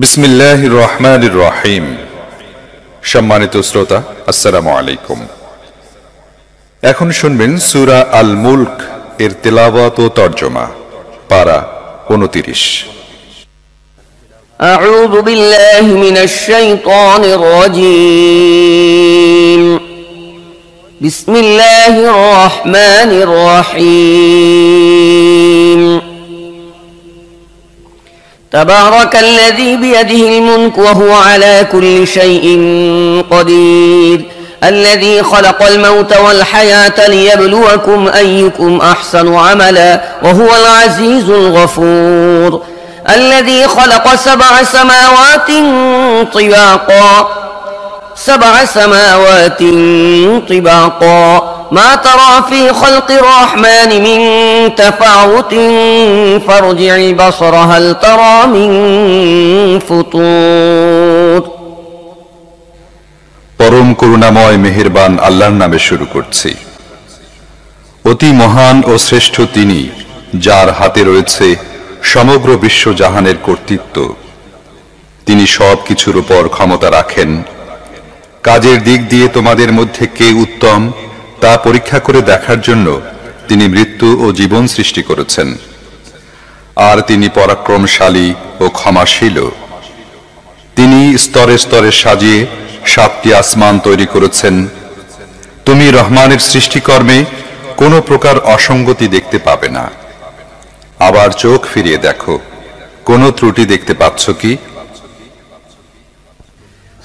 বিসমিল্লাহির রহমানির রহিম। সম্মানিত শ্রোতা, আসসালামু আলাইকুম। এখন শুনবেন সূরা আল মুলক এর তেলাওয়াত ও তরজমা, পারা 29। আউযু বিল্লাহি মিনাশ শাইতানির রাজীম। বিসমিল্লাহির রহমানির রহিম। تبارك الذي بيده الملك وهو على كل شيء قدير الذي خلق الموت والحياة ليبلوكم أيكم أحسن عملا وهو العزيز الغفور الذي خلق سبع سماوات طباقا ما ترى في خلق الرحمن من تفاوت فارجع البصر هل ترى من فطور। পরম করুণাময় মেহেরবান আল্লাহর নামে শুরু করছি। অতি মহান ও শ্রেষ্ঠ তিনি, যার হাতে রয়েছে সমগ্র বিশ্বজাহানের কর্তৃত্ব। তিনি সব কিছুর উপর ক্ষমতা রাখেন। কাজের দিক দিয়ে তোমাদের মধ্যে কে উত্তম তা পরীক্ষা করে দেখার জন্য তিনি মৃত্যু ও জীবন সৃষ্টি করেছেন। আর তিনি পরাক্রমশালী ও ক্ষমাশীল। তিনি স্তরে স্তরে সাজিয়ে 7টি আসমান তৈরি করেছেন। তুমি রহমানের সৃষ্টিকর্মে কোনো প্রকার অসঙ্গতি দেখতে পাবে না। আবার চোখ ফিরিয়ে দেখো, কোনো ত্রুটি দেখতে পাচ্ছ কি?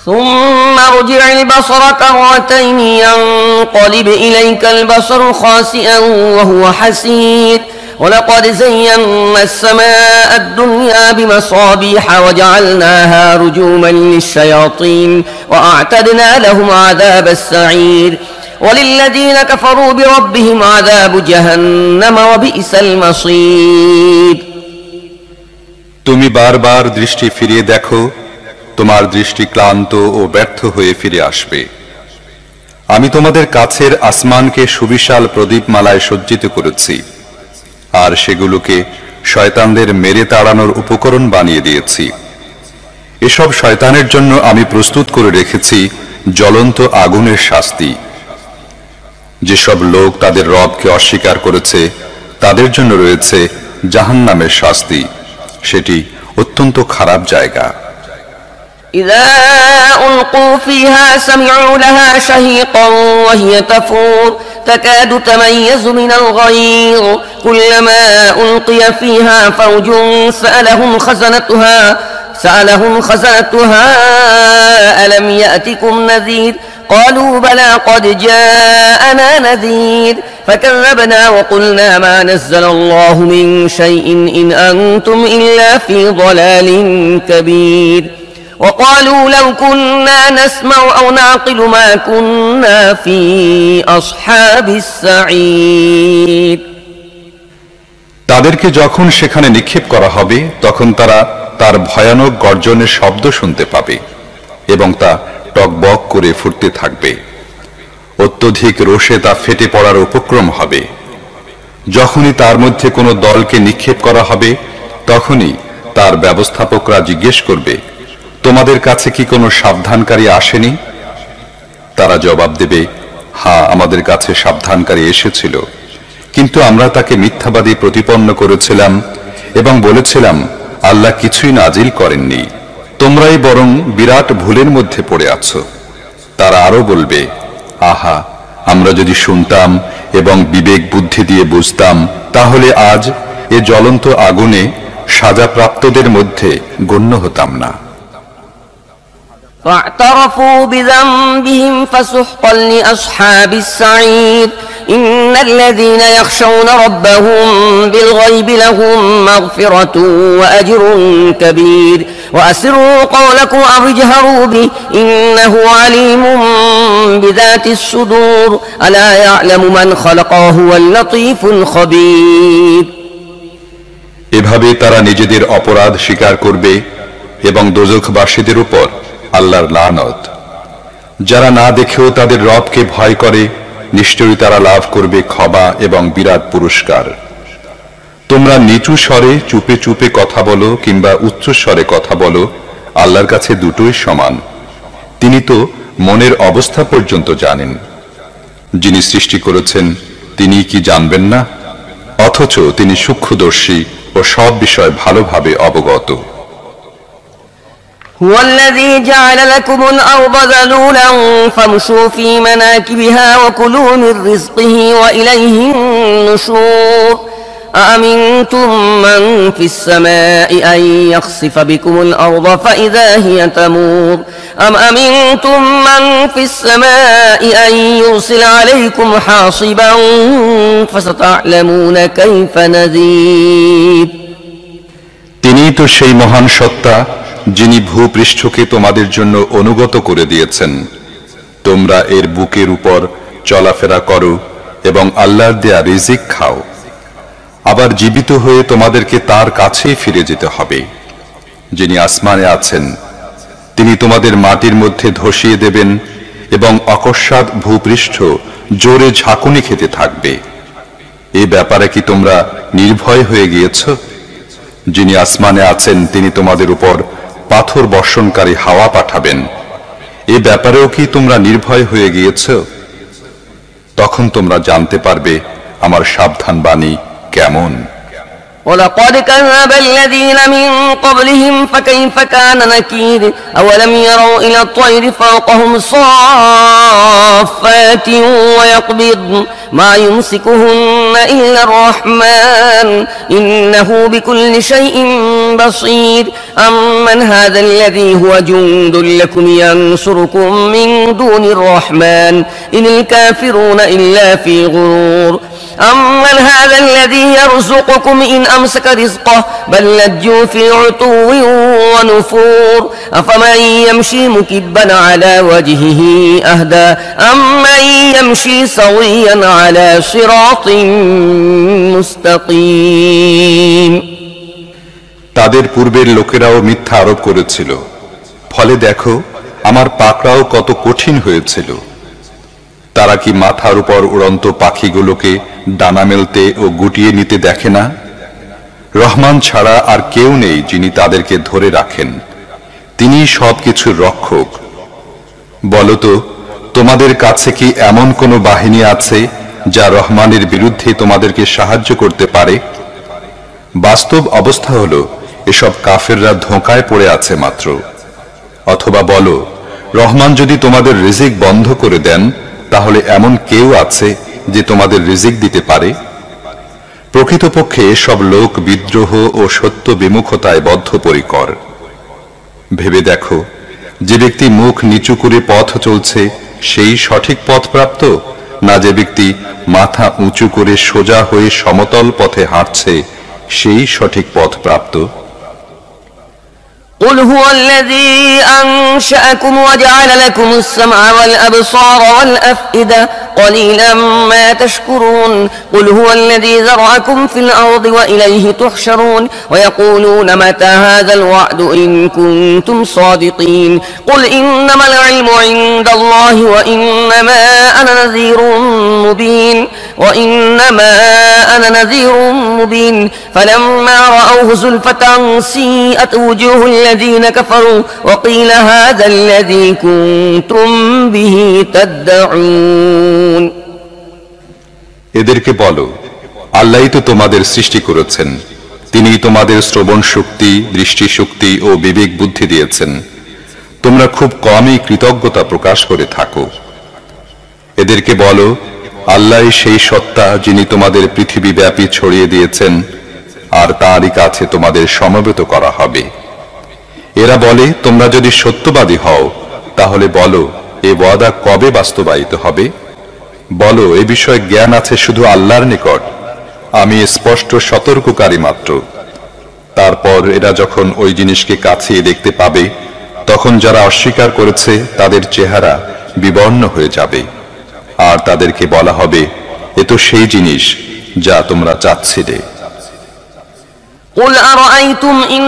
ثم ارجع البصر كرتين ينقلب إليك البصر خاسئا وهو حسير ولقد زينا السماء الدنيا بمصابيح وجعلناها رجوما للشياطين وأعتدنا لهم عذاب السعير وللذين كفروا بربهم عذاب جهنم وبئس المصير। তুমি বারবার দৃষ্টি ফিরিয়ে দেখো, তোমার দৃষ্টি ক্লান্ত ও ব্যর্থ হয়ে ফিরে আসবে। আমি তোমাদের কাছের আসমানকে সুবিশাল প্রদীপমালায় সজ্জিত করেছি, আর সেগুলোকে শয়তানদের মেরে তাড়ানোর উপকরণ বানিয়ে দিয়েছি। এসব শয়তানের জন্য আমি প্রস্তুত করে রেখেছি জ্বলন্ত আগুনের শাস্তি। যেসব লোক তাদের রবকে অস্বীকার করেছে তাদের জন্য রয়েছে জাহান্নামের শাস্তি, সেটি অত্যন্ত খারাপ জায়গা। إذا ألقوا فيها سمعوا لها شهيقا وهي تفور تكاد تميز من الغيظ كلما ألقي فيها فوج سألهم خزنتها ألم يأتكم نذير قالوا بلى قد جاءنا نذير فكذبنا وقلنا ما نزل الله من شيء إن أنتم إلا في ضلال كبير وقالوا لو كنا نسمع أو نعقل ما كنا في أصحاب السعير। তাদেরকে যখন সেখানে নিক্ষেপ করা হবে তখন তারা তার ভয়ানক গর্জনের শব্দ শুনতে পাবে এবং তা টকবক করে ফুটতে থাকবে। অত্যধিক রোষে তা ফেটে পড়ার উপক্রম হবে। যখনই তার মধ্যে কোনো দলকে নিক্ষেপ করা হবে তখনই তার ব্যবস্থাপকরা জিজ্ঞেস করবে, তোমাদের কাছে কি কোনো সাবধানকারী আসেনি? তারা জবাব দেবে, হ্যাঁ, আমাদের কাছে সাবধানকারী এসেছিল, কিন্তু আমরা তাকে মিথ্যাবাদী প্রতিপন্ন করেছিলাম এবং বলেছিলাম আল্লাহ কিছুই নাজিল করেননি, তোমরাই বরং বিরাট ভুলের মধ্যে পড়ে আছো। তারা আরো বলবে, আহা, আমরা যদি শুনতাম এবং বিবেক বুদ্ধি দিয়ে বুঝতাম তাহলে আজ এ জ্বলন্ত আগুনে সাজাপ্রাপ্তদের মধ্যে গণ্য হতাম না। فاعترفوا بذنبهم فسحقا لأصحاب السعير إن الذين يخشون ربهم بالغيب لهم مغفرة وأجر كبير وأسروا قولكم أو اجهروا به إنه عليم بذات الصدور ألا يعلم من خلق وهو اللطيف الخبير। এভাবে তারা নিজেদের অপরাধ স্বীকার করবে এবং দোজখবাসীদের উপর আল্লাহর লানত। যারা না দেখেও তাদের রবকে ভয় করে নিশ্চয়ই তারা লাভ করবে ক্ষমা এবং বিরাট পুরস্কার। তোমরা নিচু স্বরে চুপে চুপে কথা বলো কিংবা উচ্চ স্বরে কথা বলো, আল্লাহর কাছে দুটোই সমান। তিনি তো মনের অবস্থা পর্যন্ত জানেন। যিনি সৃষ্টি করেছেন তিনি কি জানবেন না? অথচ তিনি সূক্ষ্মদর্শী ও সব বিষয় ভালোভাবে অবগত। هو الذي جعل لكم الأرض ذلولا فامشوا في مناكبها وكلوا من رزقه وإليه النشور أأمنتم من في السماء أن يخسف بكم الأرض فإذا هي تمور أم أمنتم من في السماء أن يرسل عليكم حاصبا فستعلمون كيف نذير তিনি তো সেই মহান সত্তা যিনি ভূপৃষ্ঠকে তোমাদের জন্য অনুগত করে দিয়েছেন। তোমরা এর বুকের উপর চলাফেরা করো এবং আল্লাহর দেয়া রিজিক খাও। আবার জীবিত হয়ে তোমাদেরকে তার কাছেই ফিরে যেতে হবে। যিনি আসমানে আছেন তিনি তোমাদের মাটির মধ্যে ধসিয়ে দেবেন এবং অকস্মাৎ ভূপৃষ্ঠ জোরে ঝাঁকুনি খেতে থাকবে। এ ব্যাপারে কি তোমরা নির্ভয় হয়ে গিয়েছ? যিনি আসমানে আছেন তিনি তোমাদের উপর পাথর বর্ষণকারী হাওয়া পাঠাবেন। এ ব্যাপারেও কি তোমরা নির্ভয় হয়ে গিয়েছ? তখন তোমরা জানতে পারবে আমার সাবধান বাণী কেমন। ولقد كذب الذين من قبلهم فكيف كان نكير أولم يروا إلى الطير فوقهم صافات ويقبض ما يمسكهن إلا الرحمن إنه بكل شيء بصير أمن هذا الذي هو جند لكم ينصركم من دون الرحمن إن الكافرون إلا في غرور أمن هذا الذي يرزقكم إن أمسك رزقه بل لجوا في عتو ونفور أفمن يمشي مكبا على وجهه أهدى أمن يمشي سويا على صراط مستقيم তাদের পূর্বের লোকেরাও মিথ্যা আরোপ করেছিল, ফলে দেখো আমার পাকড়াও কত কঠিন হয়েছিল। তারা কি মাথার উপর উড়ন্ত পাখিগুলোকে ডানা মেলতে ও গুটিয়ে নিতে দেখে না? রহমান ছাড়া আর কেউ নেই যিনি তাদেরকে ধরে রাখেন। তিনি সবকিছুর রক্ষক। বলতো, তোমাদের কাছে কি এমন কোনো বাহিনী আছে যা রহমানের বিরুদ্ধে তোমাদেরকে সাহায্য করতে পারে? বাস্তব অবস্থা হলো এসব কাফেররা ধোঁকায় পড়ে আছে মাত্র। অথবা বলো, রহমান যদি তোমাদের রিজিক বন্ধ করে দেন তাহলে এমন কেউ আছে যে তোমাদের রিজিক দিতে পারে? প্রকৃতপক্ষে সব লোক বিদ্রোহ ও সত্য বিমুখতায় বদ্ধপরিকর। ভেবে দেখো, যে ব্যক্তি মুখ নিচু করে পথ চলছে সেই সঠিক পথ প্রাপ্ত, না যে ব্যক্তি মাথা উঁচু করে সোজা হয়ে সমতল পথে হাঁটছে সেই সঠিক পথ প্রাপ্ত? قل هو الذي أنشأكم وجعل لكم السمع والأبصار والأفئدة قليلا ما تشكرون قل هو الذي ذرأكم في الأرض وإليه تحشرون ويقولون متى هذا الوعد إن كنتم صادقين قل إنما العلم عند الله وإنما أنا نذير مبين فلما رأوه زلفة سيئت وجوه الذين كفروا وقيل هذا الذي كنتم به تدعون এদেরকে বলো, আল্লাহই তো তোমাদের সৃষ্টি করেছেন। তিনি তোমাদের শ্রবণ শক্তি, দৃষ্টি শক্তি ও বিবেক বুদ্ধি দিয়েছেন। তোমরা খুব কমই কৃতজ্ঞতা প্রকাশ করে থাকো। এদেরকে বলো, আল্লাহই সেই সত্তা যিনি তোমাদের পৃথিবী ব্যাপী ছড়িয়ে দিয়েছেন, আর তাঁরই কাছে তোমাদের সমবেত করা হবে। এরা বলে, তোমরা যদি সত্যবাদী হও তাহলে বলো, এ ওয়াদা কবে বাস্তবায়িত হবে? বলো, এ বিষয়ে জ্ঞান আছে শুধু আল্লাহর নিকট। আমি স্পষ্ট সতর্ককারী মাত্র। তারপর এরা যখন ওই জিনিসকে কাছে দেখতে পাবে তখন যারা অস্বীকার করেছে তাদের চেহারা বিবর্ণ হয়ে যাবে, আর তাদেরকে বলা হবে, এ তো সেই জিনিস যা তোমরা চাচ্ছিলে। قل أرأيتم إن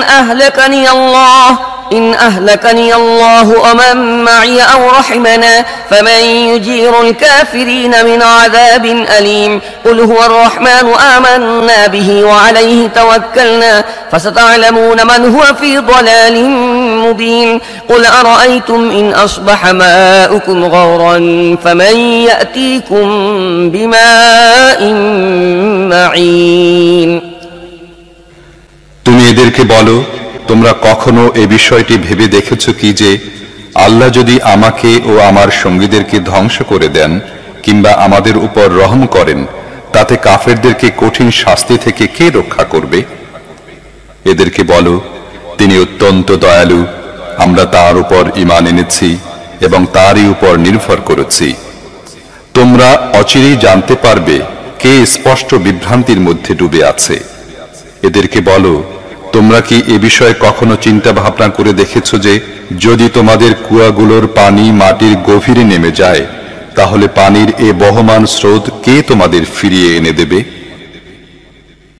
أهلكني الله ومن معي أو رحمنا فمن يجير الكافرين من عذاب أليم قل هو الرحمن آمنا به وعليه توكلنا فستعلمون من هو في ضلال مبين قل أرأيتم إن أصبح ماؤكم غورا فمن يأتيكم بماء معين তুমি এদেরকে বলো, তোমরা কখনো এ বিষয়টি ভেবে দেখেছ কি যে আল্লাহ যদি আমাকে ও আমার সঙ্গীদেরকে ধ্বংস করে দেন কিংবা আমাদের উপর রহম করেন, তাতে কাফেরদেরকে কঠিন শাস্তি থেকে কে রক্ষা করবে? এদেরকে বলো, তিনি অত্যন্ত দয়ালু, আমরা তার উপর ঈমান এনেছি এবং তারই উপর নির্ভর করেছি। তোমরা অচিরেই জানতে পারবে কে স্পষ্ট বিভ্রান্তির মধ্যে ডুবে আছে। এদেরকে বলো, তোমরা কি এ বিষয়ে কখনো চিন্তা ভাবনা করে দেখেছো যে যদি তোমাদের কুয়াগুলোর পানি মাটির গভীরে নেমে যায়, তাহলে পানির এ বহমান স্রোত কে তোমাদের ফিরিয়ে এনে দেবে?